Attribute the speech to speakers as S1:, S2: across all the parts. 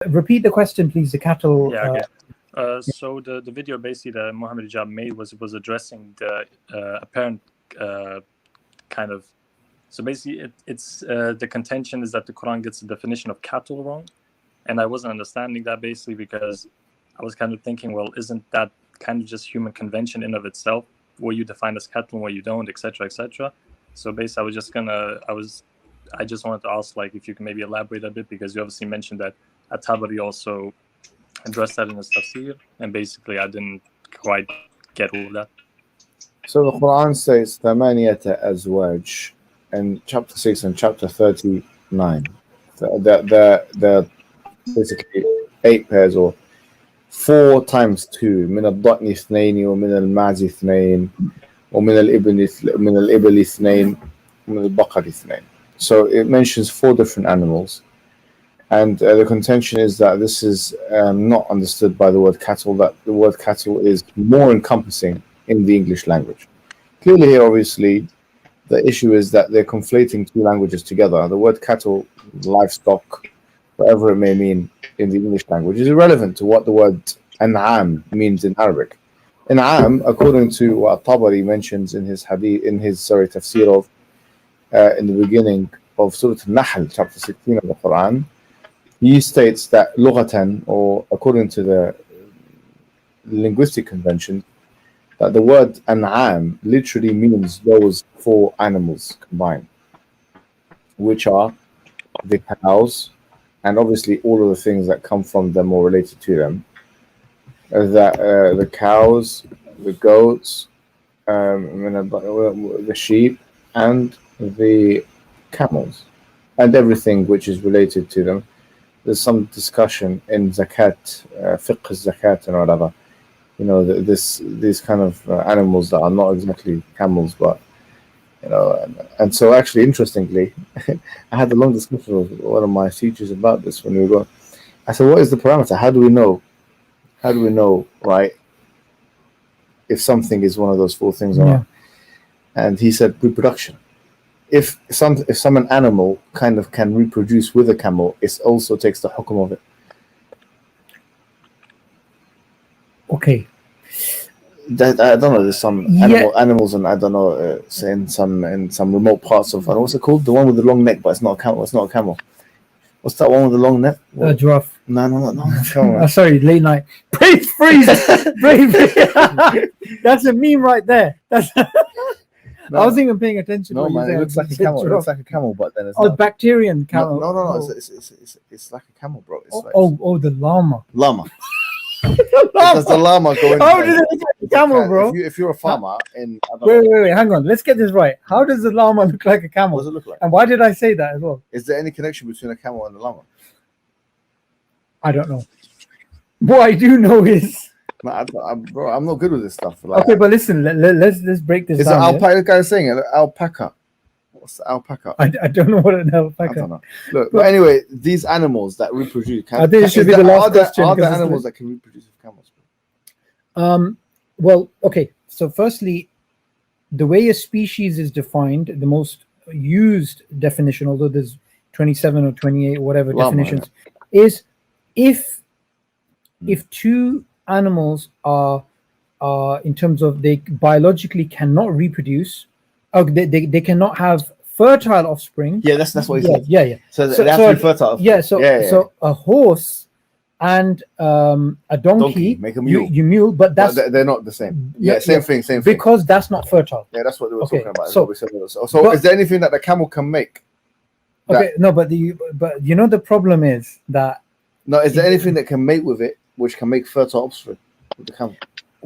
S1: Repeat the question, please. The cattle.
S2: Yeah. Okay. So the video basically that Mohammed Hijab made was addressing the apparent kind of. So basically, it's the contention is that the Quran gets the definition of cattle wrong, and I wasn't understanding that basically because I was kind of thinking, well, isn't that kind of just human convention in of itself, what you define as cattle and what you don't, etc., etc. So basically, I just wanted to ask, like, if you can maybe elaborate a bit, because you obviously mentioned that At-Tabari also addressed that in his tafsir, and basically I didn't quite get all of that.
S3: So the Quran says ثمانية أزواج in chapter 6 and chapter 39. The basically 8 pairs, or 4 times 2 من الضأن اثنين ومن المعز اثنين ومن الإبل اثنين ومن البقر اثنين. So it mentions 4 different animals, and the contention is that this is not understood by the word cattle, that the word cattle is more encompassing in the English language. Clearly here, obviously, the issue is that they're conflating 2 languages together. The word cattle, livestock, whatever it may mean in the English language, is irrelevant to what the word al-ʿanʿām means in Arabic. Al-ʿanʿām, according to what Tabari mentions in his tafsir of in the beginning of Surah Al-Nahl, chapter 16 of the Quran, he states that lughatan, or according to the linguistic convention, that the word an'am literally means those 4 animals combined, which are the cows, and obviously all of the things that come from them or related to them. The cows, the goats, the sheep, and the camels, and everything which is related to them. There's some discussion in zakat, fiqh zakat and whatever. You know, these kind of animals that are not exactly camels, but you know, and so actually, interestingly, I had a long discussion with one of my teachers about this when we were going. I said, "What is the parameter? How do we know? Right? If something is one of those 4 things or not?" And he said, "Reproduction. If an animal kind of can reproduce with a camel, it also takes the hukum of it."
S1: Okay.
S3: I don't know. There's some animals, and I don't know. Say in some remote parts of what's it called? The one with the long neck, but it's not a camel. It's not a camel. What's that one with the long neck?
S1: Giraffe.
S3: No.
S1: Sorry, late night. Freeze! Brave. That's a meme right there. That's. I wasn't even paying attention.
S3: No, man, it looks like a camel. It looks like a camel, but then it's
S1: not. Bacterian camel.
S3: No. It's like a camel, bro. It's
S1: the llama.
S3: Llama. Does the llama go in?
S1: How does it look like a camel, bro?
S3: If you're a farmer in...
S1: Wait, hang on. Let's get this right. How does the llama look like a camel?
S3: What does it look like?
S1: And why did I say that as well?
S3: Is there any connection between a camel and a llama?
S1: I don't know. What I do know is...
S3: Bro, I'm not good with this stuff. Like,
S1: okay, but listen, let's break this down.
S3: Is it alpaca? The guy saying an alpaca. What's the alpaca?
S1: I don't know what an alpaca.
S3: I don't know. Look, but anyway, these animals that reproduce.
S1: I think it should be the last question.
S3: Are there animals that can reproduce with camels?
S1: Well, okay. So, firstly, the way a species is defined, the most used definition, although there's 27 or 28 or whatever definitions, is if 2 animals are in terms of they biologically cannot reproduce, they cannot have fertile offspring.
S3: Yeah, that's what he said.
S1: Yeah.
S3: So they have to be fertile.
S1: Yeah. So a horse and a donkey
S3: make a mule.
S1: You mule, but
S3: they're not the same. Yeah, same thing.
S1: Because that's not fertile.
S3: Yeah, that's what they were talking about.
S1: So
S3: is there anything that the camel can make?
S1: Okay, no, but you know the problem is that.
S3: No, is there anything that can mate with it which can make fertile offspring with the camel?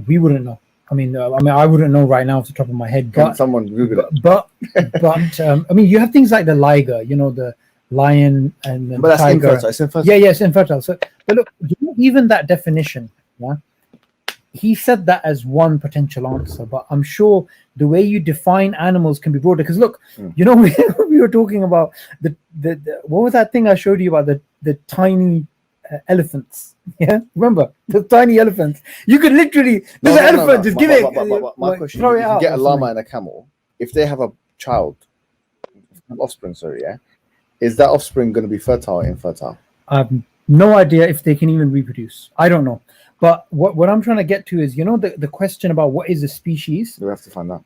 S1: We wouldn't know. I mean, I wouldn't know right now off the top of my head.
S3: Can someone Google it?
S1: But I mean, you have things like the liger, you know, the lion and the
S3: but that's
S1: tiger.
S3: Infertile. It's infertile.
S1: Yeah, it's infertile. So, but look, even that definition, he said that as one potential answer. But I'm sure the way you define animals can be broader. Because look, you know, we were talking about the what was that thing I showed you about the tiny elephants? Yeah, remember the tiny elephants? You could literally there's an elephant. Just give it.
S3: My question: throw it out. Get a llama and a camel. If they have a child, offspring. Sorry, yeah. Is that offspring going to be fertile or infertile?
S1: I have No idea if they can even reproduce. I don't know. But what I'm trying to get to is, the question about what is a species.
S3: We have to find out.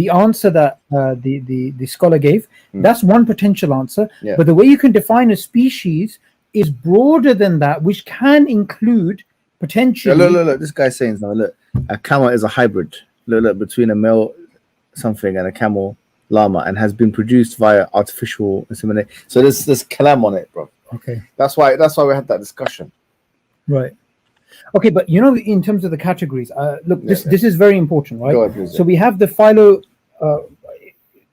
S1: The answer that the scholar gave, that's one potential answer.
S3: Yeah.
S1: But the way you can define a species is broader than that, which can include potentially.
S3: Look. This guy's saying now. Look, a camel is a hybrid. Look, between a male something and a camel llama, and has been produced via artificial insemination. So there's kalam on it, bro.
S1: Okay.
S3: That's why we had that discussion.
S1: Right. Okay, but in terms of the categories, look, this is very important, right?
S3: Go ahead, please.
S1: So we have the philo.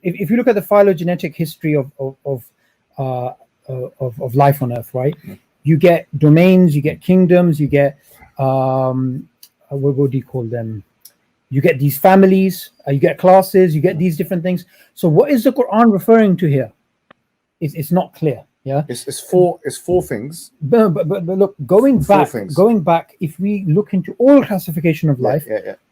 S1: If you look at the phylogenetic history of life on Earth, right? You get domains, you get kingdoms, you get what do you call them? You get these families, you get classes, you get these different things. So what is the Quran referring to here? It's not clear. Yeah,
S3: it's four things.
S1: But look, going back, if we look into all classification of life,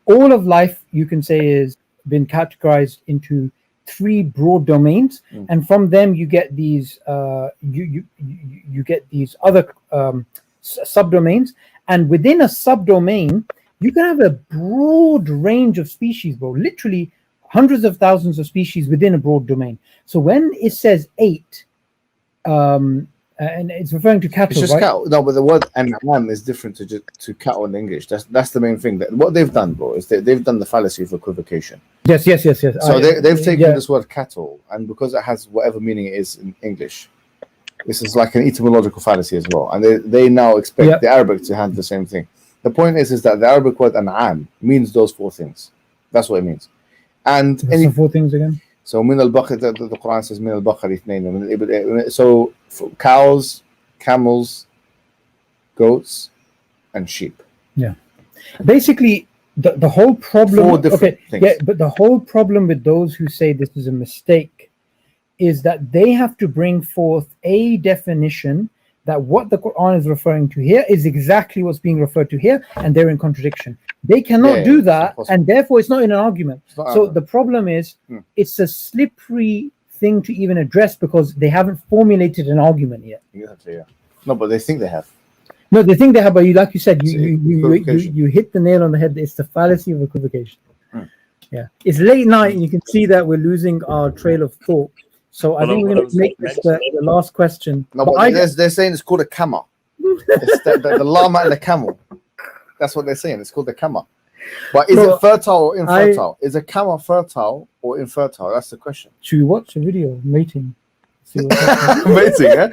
S1: all of life you can say is been categorized into 3 broad domains, and from them you get these you get these other subdomains, and within a subdomain you can have a broad range of species, bro. Literally hundreds of thousands of species within a broad domain. So when it says 8. And it's referring to cattle,
S3: it's just
S1: right?
S3: cattle. No, but the word al-ʿanʿām is different to cattle in English. That's the main thing. What they've done, bro, is they've done the fallacy of equivocation.
S1: Yes.
S3: So they've taken this word cattle, and because it has whatever meaning it is in English, this is like an etymological fallacy as well. And they now expect the Arabic to handle the same thing. The point is that the Arabic word al-ʔām means those 4 things. That's what it means. And
S1: the 4 things again.
S3: So min al-baqar, the Quran says min al-baqar ithnayn. So cows, camels, goats, and sheep.
S1: Yeah. Basically, the whole problem.
S3: 4 different things.
S1: Yeah, but the whole problem with those who say this is a mistake is that they have to bring forth a definition that what the Quran is referring to here is exactly what's being referred to here, and they're in contradiction. They cannot do that, and therefore it's not in an argument. So the problem is it's a slippery thing to even address because they haven't formulated an argument yet.
S3: Exactly, yeah. No, but they think they have.
S1: No, they think they have, but like you said, you hit the nail on the head. It's the fallacy of equivocation. Yeah, it's late night, and you can see that we're losing our trail of thought. So I think we're going to make this the last question.
S3: No, but they're saying it's called a kama. It's the llama and the camel. That's what they're saying. It's called the kama. But is it fertile or infertile? Is a kama fertile or infertile? That's the question.
S1: Should we watch a video mating? See
S3: mating, eh?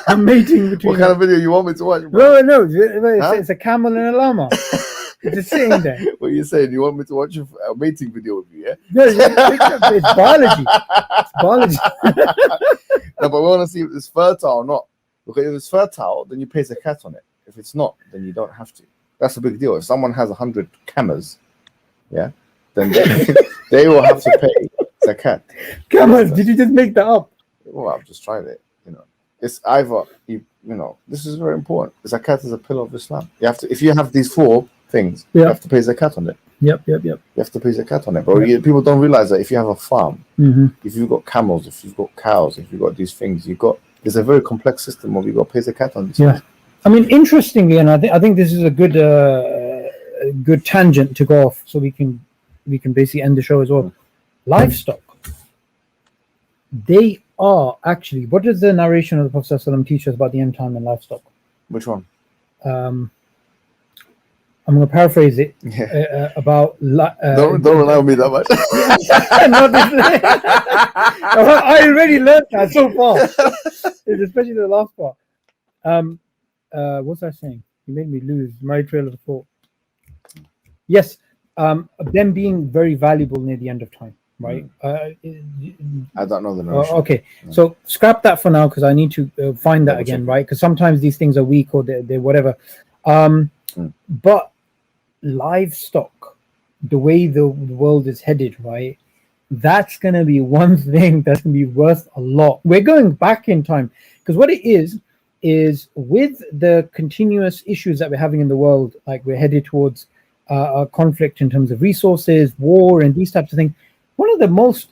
S1: A mating between.
S3: What kind of video you want me to watch? Bro?
S1: No. It's a camel and a llama. It's just sitting there.
S3: What are you saying? You want me to watch a mating video with you, yeah?
S1: No, it's biology. It's biology.
S3: No, but we want to see if it's fertile or not. Because if it's fertile, then you pay zakat on it. If it's not, then you don't have to. That's a big deal. If someone has 100 camels, yeah, then they will have to pay zakat.
S1: Camels? Did you just make that up?
S3: Well, I've just tried it. It's either this is very important. Zakat is a pillar of Islam. You have to, if you have these 4 things, you have to pay zakat on it.
S1: Yep.
S3: You have to pay zakat on it. But people don't realize that if you have a farm, if you've got camels, if you've got cows, if you've got these things, there's a very complex system where you got to pay zakat on these things.
S1: I mean, interestingly, and I think this is a good tangent to go off, so we can basically end the show as well. Livestock, they are actually. What does the narration of the Prophet ﷺ teach us about the end time and livestock?
S3: Which one?
S1: I'm going to paraphrase it about.
S3: Don't allow me that much.
S1: I already learned that so far, especially the last part. What was I saying? You made me lose my trail of thought. Yes, them being very valuable near the end of time, right?
S3: I don't know the notion.
S1: Okay, so scrap that for now because I need to find that again, right? Because sometimes these things are weak or they're whatever. But livestock, the way the world is headed, right? That's going to be one thing that's going to be worth a lot. We're going back in time because what it is with the continuous issues that we're having in the world, like we're headed towards a conflict in terms of resources, war, and these types of things. One of the most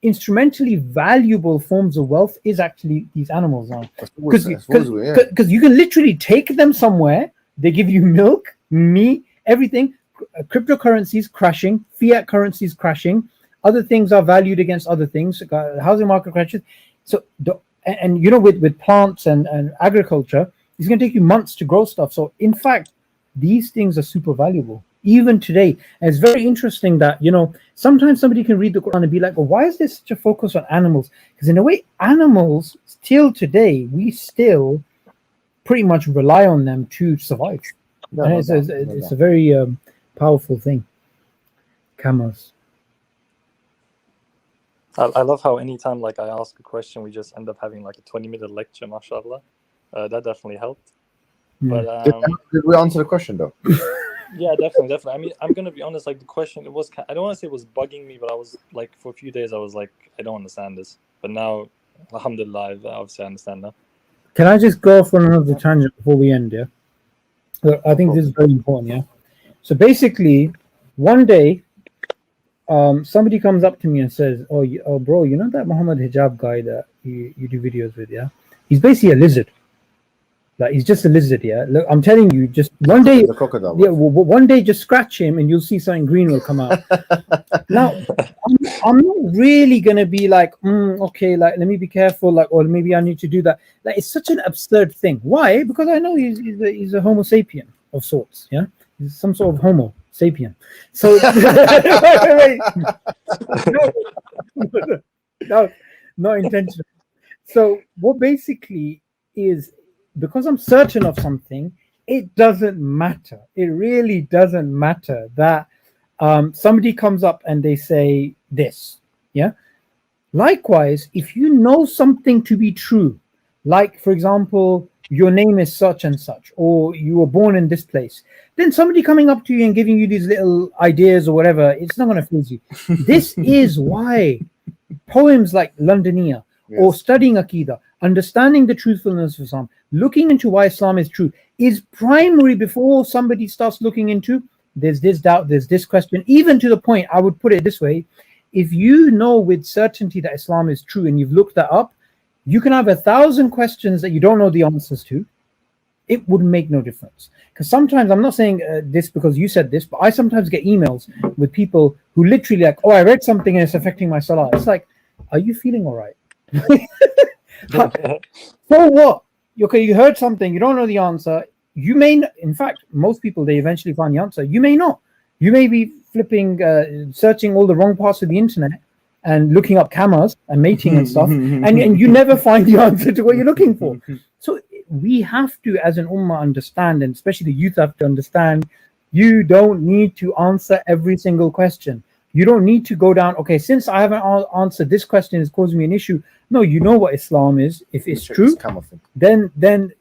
S1: instrumentally valuable forms of wealth is actually these animals now, because you can literally take them somewhere, they give you milk, meat, everything. Cryptocurrencies crashing, fiat currencies crashing, other things are valued against other things, housing market crashes. So and you know, with plants and agriculture, it's going to take you months to grow stuff. So in fact, these things are super valuable even today. And it's very interesting that, you know, sometimes somebody can read the Quran and be like, well, why is there such a focus on animals? Because in a way, animals, till today, we still pretty much rely on them to survive. And it's a very powerful thing. Camels.
S2: I love how anytime like I ask a question, we just end up having like a 20-minute lecture, mashallah. That definitely helped. But
S3: did we answer the question though?
S2: Yeah, definitely. I mean, I'm gonna be honest. Like the question, it was, I don't want to say it was bugging me, but I was like, for a few days, I was like, I don't understand this. But now, alhamdulillah, obviously I understand now.
S1: Can I just go off on another tangent before we end? Yeah, so I think this is very important. Yeah. So basically, one day, somebody comes up to me and says, "Oh, bro, you know that Mohammed Hijab guy that you do videos with? Yeah, he's basically a lizard. Like he's just a lizard, yeah. Look, I'm telling you, just one day, one day, just scratch him, and you'll see something green will come out." Now, I'm not really gonna be like, okay, like let me be careful, like, or maybe I need to do that. Like, it's such an absurd thing. Why? Because I know he's a Homo sapien of sorts, yeah. He's some sort of Homo sapien. So, no, not intentional. So, what basically is, because I'm certain of something, it doesn't matter. It really doesn't matter that somebody comes up and they say this. Yeah. Likewise, if you know something to be true, like for example, your name is such and such, or you were born in this place, then somebody coming up to you and giving you these little ideas or whatever, it's not going to fools you. This is why poems like Londoniya, or studying Aqidah, understanding the truthfulness of Islam, looking into why Islam is true, is primary before somebody starts looking into, there's this doubt, there's this question, even to the point, I would put it this way, if you know with certainty that Islam is true and you've looked that up, you can have 1,000 questions that you don't know the answers to. It would make no difference. Because sometimes, I'm not saying this because you said this, but I sometimes get emails with people who literally like, oh, I read something and it's affecting my salah. It's like, are you feeling all right? So what? Okay, you heard something, you don't know the answer. You may, in fact, most people, they eventually find the answer. You may not. You may be flipping, searching all the wrong parts of the internet and looking up cameras and mating and stuff, and you never find the answer to what you're looking for. So we have to, as an ummah, understand, and especially the youth have to understand, you don't need to answer every single question. You don't need to go down, okay, since I haven't answered this question, it's causing me an issue. No, you know what Islam is. If it's true, then